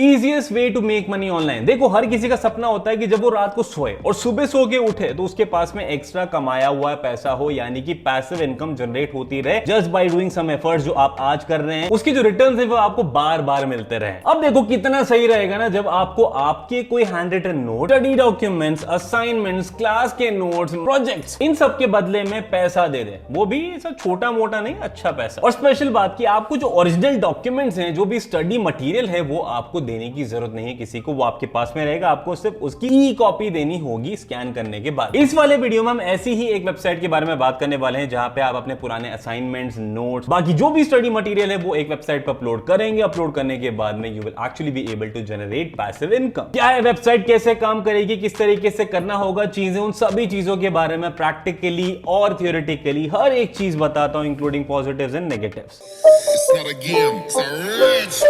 Easiest way to make money online. देखो, हर किसी का सपना होता है कि जब वो रात को सोए और सुबह सो के उठे तो उसके पास में एक्स्ट्रा कमाया हुआ पैसा हो, यानी कि पैसिव इनकम जनरेट होती रहे just by doing some efforts जो आप आज कर रहे हैं, उसके जो रिटर्न्स है वो आपको बार बार मिलते रहे। अब देखो कितना सही रहेगा ना जब आपको आपके कोई handwritten note, study documents, assignments, class के नोट्स, प्रोजेक्ट्स, इन सब के बदले में पैसा दे दे, वो भी सब छोटा मोटा नहीं, अच्छा पैसा। और स्पेशल बात की आपको जो ओरिजिनल डॉक्यूमेंट्स हैं, जो भी स्टडी मटेरियल है, वो आपको देने की जरूरत नहीं है किसी को, वो आपके पास में रहेगा। आपको सिर्फ उसकी ई कॉपी देनी होगी स्कैन करने के बाद। इस वाले वीडियो में हम ऐसी ही एक वेबसाइट के बारे में बात करने वाले हैं जहां पे आप अपने पुराने असाइनमेंट्स, नोट्स, बाकी जो भी स्टडी मटेरियल है वो एक वेबसाइट पर अपलोड करेंगे। अपलोड करने के बाद में you will actually be able to generate passive income. क्या है वेबसाइट, कैसे काम करेगी, किस तरीके से करना होगा चीजें, उन सभी चीजों के बारे में प्रैक्टिकली और थियोरेटिकली हर एक चीज बताता हूं, including positives and negatives.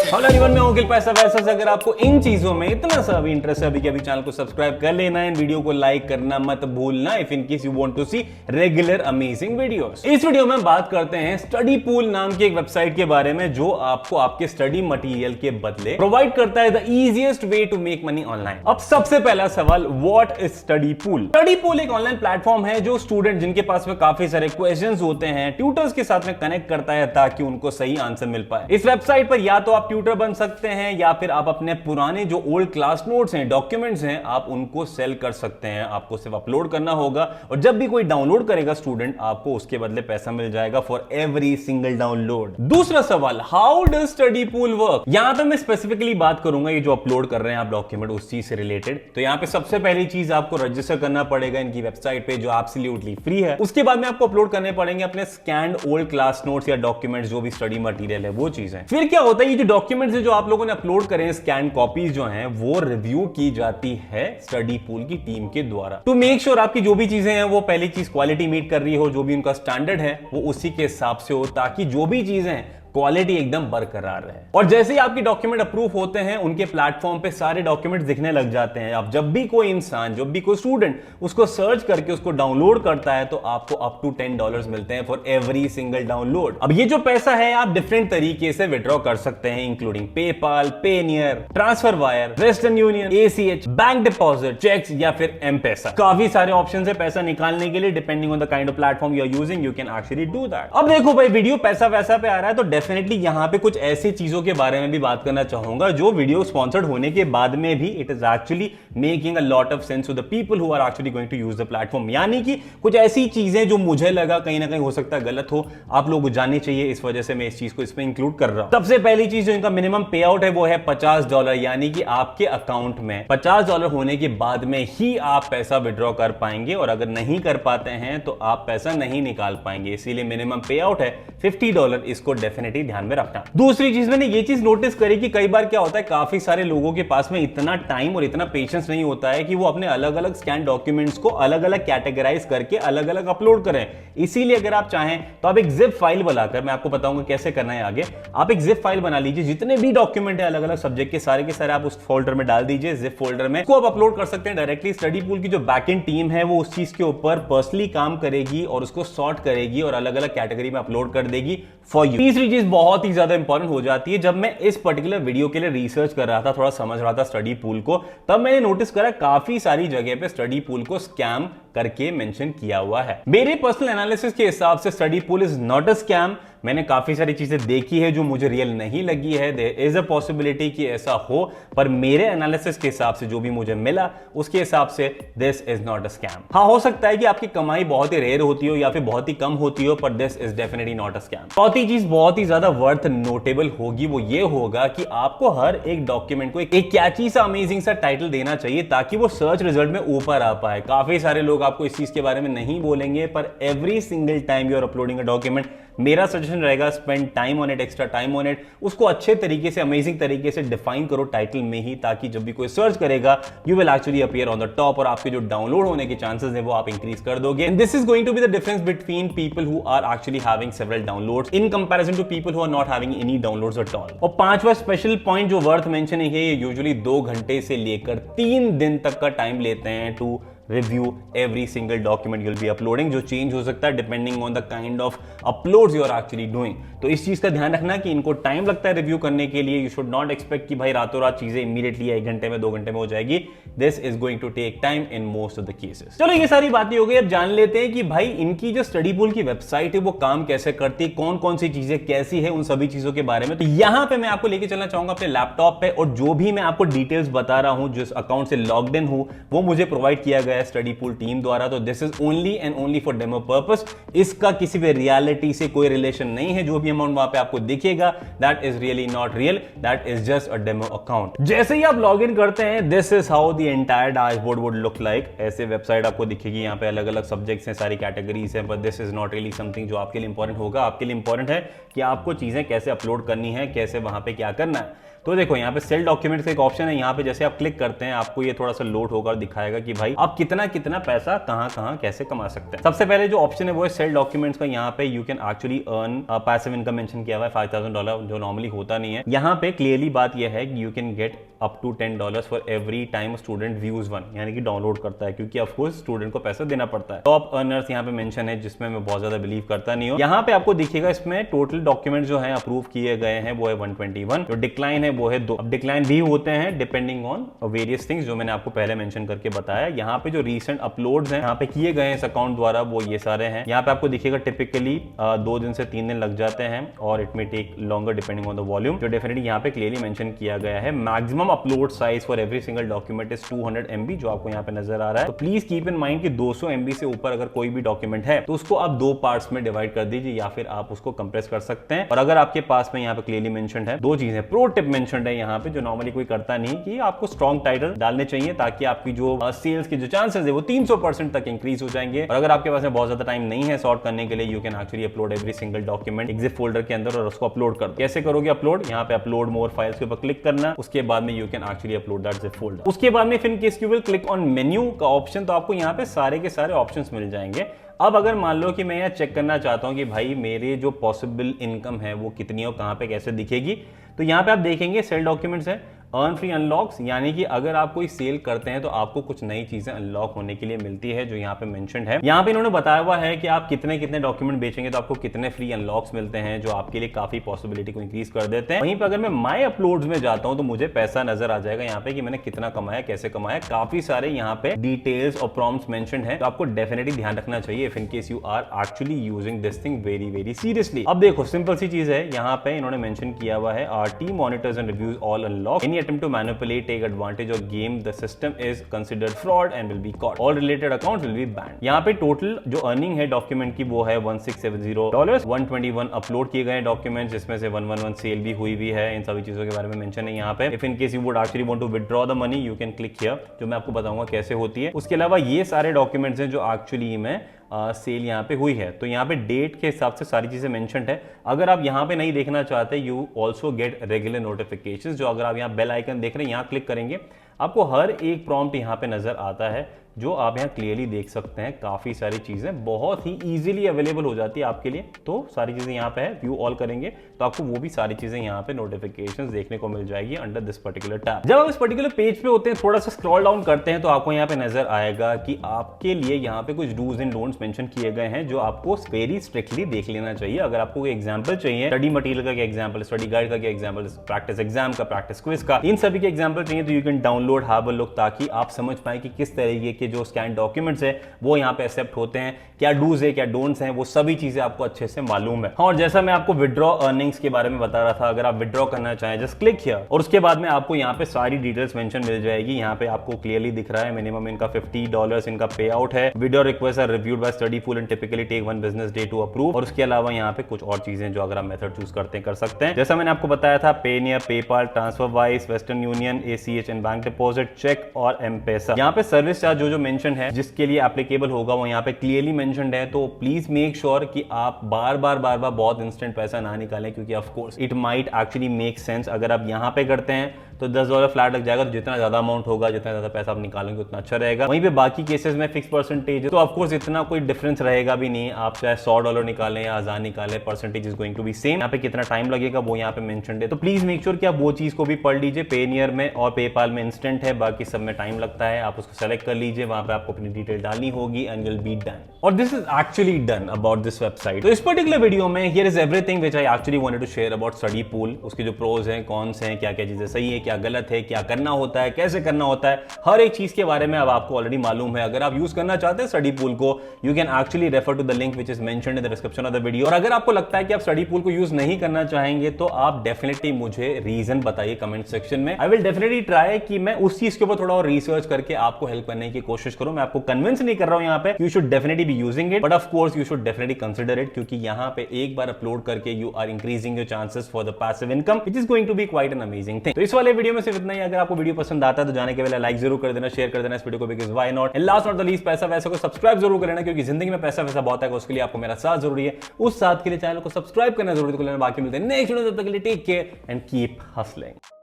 Hello everyone, मैं अंकिल पैसा वैसा से। अगर आपको इन चीजों में इतना सा भी इंटरेस्ट है अभी के अभी चैनल को सब्सक्राइब कर लेना, इन वीडियो को लाइक करना मत भूलना if in case you want to see regular amazing videos. इस वीडियो में बात करते हैं स्टडी पूल नाम की एक वेबसाइट के बारे में जो आपको आपके स्टडी मटेरियल के बदले प्रोवाइड करता है the easiest way to make money online. अब सबसे पहला सवाल, what is Studypool? Studypool एक ऑनलाइन प्लेटफॉर्म है जो स्टूडेंट जिनके पास में काफी सारे क्वेश्चंस होते हैं, ट्यूटर्स के साथ में कनेक्ट करता है ताकि उनको सही आंसर मिल पाए। इस वेबसाइट पर या तो आप ट्यूटर बन सकते हैं या फिर आप अपने पुराने जो ओल्ड क्लास नोट्स हैं, डॉक्यूमेंट्स हैं, आप उनको सेल कर सकते हैं। आपको सिर्फ अपलोड करना होगा और जब भी कोई डाउनलोड करेगा स्टूडेंट, आपको उसके बदले पैसा मिल जाएगा फॉर एवरी सिंगल डाउनलोड। दूसरा सवाल, how does study pool work? यहां पे मैं स्पेसिफिकली बात करूंगा ये जो अपलोड कर रहे हैं आप डॉक्यूमेंट, उस चीज से रिलेटेड। तो यहां पे सबसे पहली चीज आपको रजिस्टर करना पड़ेगा इनकी वेबसाइट पे जो एब्सोल्युटली फ्री है। उसके बाद में आपको अपलोड करने पड़ेंगे अपने स्कैन्ड ओल्ड क्लास नोट्स या डॉक्यूमेंट्स, जो भी स्टडी मटेरियल है वो चीजें। फिर क्या होता है, ये जो डॉक्यूमेंट्स है जो आप लोगों ने अपलोड करे हैं, स्कैन कॉपीज जो हैं, वो रिव्यू की जाती है स्टडी पूल की टीम के द्वारा टू मेक श्योर आपकी जो भी चीजें हैं वो पहली चीज क्वालिटी मीट कर रही हो, जो भी उनका स्टैंडर्ड है वो उसी के हिसाब से हो, ताकि जो भी चीजें हैं क्वालिटी एकदम बरकरार रहे। और जैसे ही आपकी डॉक्यूमेंट अप्रूव होते हैं, उनके प्लेटफॉर्म पे सारे डॉक्यूमेंट दिखने लग जाते हैं। अब जब भी कोई इंसान, जब भी कोई स्टूडेंट उसको सर्च करके उसको डाउनलोड करता है तो आपको अप टू $10 मिलते हैं फॉर एवरी सिंगल डाउनलोड। अब ये जो पैसा है आप डिफरेंट तरीके से विड्रॉ कर सकते हैं, including PayPal, Payoneer, transfer wire, Western Union, ACH, bank deposit, cheques या फिर M-Pesa। काफी सारे ऑप्शन है पैसा निकालने के लिए, depending on the kind of platform you are using, you can actually do that. अब देखो भाई, वीडियो पैसा वैसा पे आ रहा है तो डेफिनेटली यहां पे कुछ ऐसी चीजों के बारे में भी बात करना चाहूंगा जो वीडियो स्पॉन्सर्ड होने के बाद में भी it is actually making a lot of sense to the people who are actually going to use the platform. यानी कि कुछ ऐसी चीजें जो मुझे लगा कहीं ना कहीं हो सकता है गलत हो, आप लोगों को जाननी चाहिए, इस वजह से मैं इस चीज को इसमें इंक्लूड कर रहा हूं। सबसे पहली चीज जो इनका मिनिमम पे आउट है वो है $50, यानी कि आपके अकाउंट में $50 होने के बाद में ही आप पैसा विड्रॉ कर पाएंगे, और अगर नहीं कर पाते हैं तो आप पैसा नहीं निकाल पाएंगे। इसीलिए मिनिमम पे आउट है $50, इसको डेफिनेटली ध्यान में रखना। दूसरी चीज मैंने ये चीज नोटिस करी कि कई बार क्या होता है, काफी सारे लोगों के पास में इतना टाइम और इतना पेशेंस नहीं होता है कि वो अपने अलग अलग स्कैन डॉक्यूमेंट्स को अलग अलग कैटेगराइज करके अलग अलग अपलोड करें। इसीलिए अगर आप चाहें तो आप एक जिप फाइल बनाकर, मैं आपको बताऊंगा कैसे करना है आगे, आप एक जिप फाइल बना लीजिए, जितने भी डॉक्यूमेंट है अलग अलग सब्जेक्ट के सारे आप उस फोल्डर में डाल दीजिए, जिप फोल्डर में, उसको आप अपलोड कर सकते हैं डायरेक्टली। स्टडी पूल की जो बैकएंड टीम है वो उस चीज के ऊपर पर्सनली काम करेगी और उसको सॉर्ट करेगी और अलग अलग कैटेगरी में अपलोड कर देगी फॉर यू। तीसरी चीज बहुत ही ज्यादा इंपॉर्टेंट हो जाती है, जब मैं इस पर्टिकुलर वीडियो के लिए रिसर्च कर रहा था, थोड़ा समझ रहा था स्टडी पूल को, तब मैंने नोटिस करा काफी सारी जगह पे स्टडी पूल को स्कैम करके मेंशन किया हुआ है। मेरे पर्सनल एनालिसिस के हिसाब से study pool is not a scam. मैंने काफी सारी चीजें देखी है जो मुझे रियल नहीं लगी है, देयर इज अ पॉसिबिलिटी कि ऐसा हो, पर मेरे एनालिसिस के हिसाब से जो भी मुझे मिला उसके हिसाब से this is not a scam. हाँ, हो सकता है कि आपकी कमाई बहुत ही रेयर होती हो या फिर बहुत ही कम होती हो, पर this is definitely not a scam. चौथी चीज बहुत ही ज्यादा वर्थ नोटेबल होगी, वो ये होगा कि आपको हर एक डॉक्यूमेंट को एक कैची सा अमेजिंग सा टाइटल देना चाहिए ताकि वो सर्च रिजल्ट में ऊपर आ पाए। काफी सारे लोग आपको इस चीज के बारे में नहीं बोलेंगे, पर every single time you are uploading a document, मेरा सजेशन रहेगा spend time on it, extra time on it, उसको अच्छे तरीके से, अमेजिंग तरीके से डिफाइन करो टाइटल में ही, ताकि जब भी कोई सर्च करेगा you will actually appear on the top और आपके जो डाउनलोड होने के चांसेस हैं वो आप इंक्रीज कर दोगे। And this is going to be the difference between people who are actually having several downloads in comparison to people who are not having any downloads at all. और पांचवा special point जो worth mentioning है, ये usually 2 घंटे से लेकर 3 दिन तक का टाइम लेते हैं to review every single document you'll be uploading, जो चेंज हो सकता है depending on the kind of uploads you are actually doing. तो इस चीज का ध्यान रखना कि इनको टाइम लगता है रिव्यू करने के लिए। यू शुड नॉट एक्सपेक्ट कि भाई रातों रात चीजें इमीडिएटली 1 घंटे में 2 घंटे में हो जाएगी। This is going to take time in most of the cases. चलो ये सारी बातें हो गई, अब जान लेते हैं कि भाई इनकी जो स्टडी पूल की वेबसाइट है वो काम कैसे करती है, कौन कौन सी चीजें कैसी है, उन सभी चीजों के बारे में। तो यहां पे मैं आपको लेके चलना चाहूंगा अपने लैपटॉप पे, और जो भी मैं आपको डिटेल्स बता रहा हूं, जिस अकाउंट से लॉग्ड इन हूं, वो मुझे प्रोवाइड किया गया है स्टडी पूल टीम द्वारा। तो this is only and only for demo purpose. इसका किसी भी रियलिटी से कोई रिलेशन नहीं है। जो भी अमाउंट वहां पे आपको दिखेगा, that is really not real, that is just a demo account. जैसे ही आप लॉग इन करते हैं, this is how the entire dashboard would look like. ऐसे वेबसाइट आपको दिखेगी, यहाँ पे अलग अलग सब्जेक्ट्स हैं, सारी कैटेगरीज हैं, but this is not really something जो आपके लिए इंपॉर्टेंट होगा। आपके लिए इंपॉर्टेंट है कि आपको चीजें कैसे अपलोड करनी है, कैसे वहां पे क्या करना है। तो देखो यहाँ पे सेल डॉक्यूमेंट्स का एक ऑप्शन है, यहाँ पे जैसे आप क्लिक करते हैं आपको ये थोड़ा सा लोड होकर दिखाएगा कि भाई आप कितना कितना पैसा कहां कैसे कमा सकते हैं। सबसे पहले जो ऑप्शन है वो है सेल डॉक्यूमेंट्स का। यहाँ पे you can actually earn passive income mention किया हुआ है $5,000, जो नॉर्मली होता नहीं है। यहाँ पे क्लियरली बात यह है कि you can get up to $10 for every time student views one, यानी कि डाउनलोड करता है, क्योंकि ऑफ कोर्स स्टूडेंट को पैसा देना पड़ता है। टॉप अर्नर्स यहाँ पे मेंशन है, जिसमें मैं बहुत ज्यादा बिलीव करता नहीं हूँ। यहाँ पे आपको दिखेगा इसमें टोटल डॉक्यूमेंट जो है अप्रूव किए गए हैं वो है 121, जो डिक्लाइन है वो है 2। अब डिक्लाइन भी होते हैं डिपेंडिंग ऑन वेरियस थिंग्स जो मैंने आपको पहले मेंशन करके बताया। यहाँ पे जो रीसेंट अपलोड्स हैं यहाँ पे किए गए हैं इस अकाउंट द्वारा, वो ये सारे हैं। यहाँ पे आपको दिखेगा टिपिकली 2 दिन से 3 दिन लग जाते हैं, और it may take longer depending on the volume, जो डेफिनेटली यहाँ पे क्लियरली मेंशन किया गया है। Maximum upload size for every single document is 200 MB, जो आपको यहाँ पे नजर आ रहा है। तो प्लीज कीप इन माइंड कि 200 MB से ऊपर अगर कोई भी डॉक्यूमेंट है तो उसको आप 2 पार्ट्स में डिवाइड कर दीजिए, या फिर आप उसको कंप्रेस कर सकते हैं। और अगर आपके पास में यहाँ पे क्लियरली मेंशन्ड है 2 चीजें, प्रो टिप मेंशन्ड है यहाँ पे, जो नॉर्मली कोई करता नहीं, कि आपको स्ट्रॉन्ग टाइटल डालने चाहिए ताकि आपकी जो सेल्स के जो चांसेस है वो 300% तक इंक्रीज हो जाएंगे। और अगर आपके पास में बहुत ज्यादा टाइम नहीं है सॉर्ट करने के लिए, you can actually upload every single document exit folder के अंदर और उसको अपलोड कर दो। कैसे करोगे अपलोड? यहाँ पे अपलोड मोर फाइल्स के ऊपर क्लिक करना, उसके बाद में you can actually upload that zip folder. उसके बाद में फिर case you will click on menu का ऑप्शन, तो आपको यहाँ पे सारे के सारे ऑप्शंस मिल जाएंगे। अब अगर मान लो कि मैं यहाँ चेक करना चाहता हूँ कि भाई मेरे जो पॉसिबल इनकम है वो कितनी और कहाँ पे कैसे दिखेगी, तो यहाँ पे आप देखेंगे सेल डॉक्यूमेंट्स है, अर्न फ्री अनलॉक्स, यानी कि अगर आप कोई सेल करते हैं तो आपको कुछ नई चीजें अनलॉक होने के लिए मिलती है, जो यहाँ पे मेंशन्ड है। यहाँ पे इन्होंने बताया हुआ है कि आप कितने कितने डॉक्यूमेंट बेचेंगे तो आपको कितने फ्री अनलॉक्स मिलते हैं, जो आपके लिए काफी पॉसिबिलिटी को इंक्रीज कर देते हैं। वहीं पर अगर मैं माई अपलोड्स में जाता हूं तो मुझे पैसा नजर आ जाएगा यहाँ पे कि मैंने कितना कमाया, कैसे कमाया। काफी सारे यहाँ पे डिटेल्स और प्रॉम्प्ट्स मेंशन्ड है, तो आपको डेफिनेटली ध्यान रखना चाहिए if in case you are actually using this thing very very seriously. अब देखो सिंपल सी चीज है, यहाँ पे इन्होंने मेंशन किया हुआ है our team monitors and reviews all unlock, any attempt to manipulate, take advantage or game the system is considered fraud and will be caught. All related accounts will be banned. यहाँ पे total जो earning है document की वो है $1670, 121 upload किए गए document, जिसमें से 111 सेल भी हुई है। इन सभी चीजों के बारे में मेंशन है यहाँ पे। If in case you would actually want to withdraw the money, you can click here, जो मैं आपको बताऊंगा कैसे होती है। उसके अलावा ये सारे डॉक्यूमेंट्स हैं जो एक्चुअली में सेल यहाँ पे हुई है, तो यहाँ पे डेट के हिसाब से सारी चीजें मेंशन्ड है। अगर आप यहाँ पे नहीं देखना चाहते, you also get regular notifications, जो अगर आप यहाँ बेल आइकन देख रहे हैं यहाँ क्लिक करेंगे, आपको हर एक प्रॉम्प्ट यहाँ पे नजर आता है, जो आप यहाँ क्लियरली देख सकते हैं। काफी सारी चीजें बहुत ही इजीली अवेलेबल हो जाती है आपके लिए, तो सारी चीजें यहाँ पे है। व्यू ऑल करेंगे तो आपको वो भी सारी चीजें यहाँ पे नोटिफिकेशंस देखने को मिल जाएगी अंडर दिस पर्टिकुलर टैब। जब आप इस पर्टिकुलर पेज पे होते हैं, थोड़ा सा स्क्रॉल डाउन करते हैं, तो आपको यहाँ पे नजर आएगा कि आपके लिए यहाँ पे कुछ डूज एंड डोंट्स मेंशन किए गए हैं, जो आपको वेरी स्ट्रिक्टली देख लेना चाहिए। अगर आपको कोई एग्जाम्पल चाहिए, स्टडी मटेरियल का क्या एग्जाम्पल, स्टडी गाइड का क्या एग्जाम्पल, प्रैक्टिस एग्जाम का, प्रैक्टिस क्विज का, इन सभी के एग्जाम्पल चाहिए तो you can download have a look, ताकि आप समझ पाए कि किस तरीके के जो स्कैन डॉक्यूमेंट्स है वो यहाँ पे एक्सेप्ट होते हैं, क्या डूज है क्या डोंट्स हैं, वो सभी चीजें आपको अच्छे से मालूम है। और जैसा मैं आपको विड्रॉ अर्निंग्स के बारे में बता रहा था, अगर आप विड्रॉ करना चाहें जस्ट क्लिक हियर, और उसके बाद में आपको यहाँ पे सारी डिटेल्स मेंशन मिल जाएगी। यहाँ पे आपको क्लियरली दिख रहा है मिनिमम इनका $50 इनका पे आउट है। Video request are reviewed by study pool and typically take 1 business day to approve. और उसके अलावा यहाँ पे कुछ और चीजें जो अगर आप मेथड चूज करते हैं कर सकते हैं, जैसा मैंने आपको बताया था, Payoneer, PayPal, TransferWise, Western Union, ACH and bank deposit, cheque और एम-पैसा। यहाँ पे सर्विस चार्ज जो मेंशन है जिसके लिए एप्लीकेबल होगा वो यहाँ पे क्लियरली मेंशन्ड है। तो प्लीज मेक श्योर कि आप बार बार बहुत इंस्टेंट पैसा ना निकालें, क्योंकि of course it might actually make sense. अगर आप यहाँ पे करते हैं तो $10 फ्लैट लग जाएगा। तो जितना ज्यादा अमाउंट होगा, जितना ज्यादा पैसा आप निकालेंगे उतना अच्छा रहेगा। वहीं पे बाकी केसेस में फिक्स परसेंटेज है, तो ऑफकोर्स इतना कोई डिफरेंस रहेगा भी नहीं। आप चाहे $100 निकालें या 1000 निकालें, percentage is going to be same. यहाँ पे कितना टाइम लगेगा वो यहाँ पे मेंशन्ड है, तो प्लीज मेक श्योर कि आप वो चीज को भी पढ़ लीजिए। पेनियर में और पेपाल में इंस्टेंट है, बाकी सब में टाइम लगता है। आप उसको सेलेक्ट कर लीजिए, वहां पे आपको अपनी डिटेल डालनी होगी एंड विल बी डन। और this is actually done about this website. तो इस पर्टिकुलर वीडियो में here is everything which I actually wanted to share about study pool. उसके जो प्रोज हैं, कॉन्स हैं, क्या क्या चीजें सही है, क्या गलत है, क्या करना होता है, कैसे करना होता है, हर एक चीज के बारे में अब आपको ऑलरेडी मालूम है। अगर आप यूज करना चाहते हैं स्टडी पूल को, you can actually refer to the link which is mentioned in the description of the video. और अगर आपको लगता है कि आप स्टडी पूल को यूज नहीं करना चाहेंगे तो आप डेफिनेटली मुझे रीजन बताइए कमेंट सेक्शन में। आई विल डेफिनेटली ट्राई कि मैं उस चीज के ऊपर थोड़ा और रिसर्च करके आपको हेल्प करने की कोशिश करूं। मैं आपको कन्विंस नहीं कर रहा हूं यहाँ पे, you should definitely be using it, but of course you should definitely consider it, क्योंकि यहाँ पे एक बार अपलोड करके you are increasing your chances for the passive income which is going to be quite an amazing thing. तो इस वाले video में सिर्फ इतना ही। अगर आपको वीडियो पसंद आता है तो जाने के पहले लाइक जरूर कर देना, शेयर कर देना इस वीडियो को, because why not. And last not the least, पैसा वैसा को सब्सक्राइब जरूर कर लेना, क्योंकि जिंदगी में पैसा वैसा बहुत है, उसके लिए आपको मेरा साथ जरूरी है। उस साथ के लिए चैनल को सब्सक्राइब करना जरूरी है। बाकी मिलते हैं नेक्स्ट वीडियो, तब तक के लिए take care and keep hustling.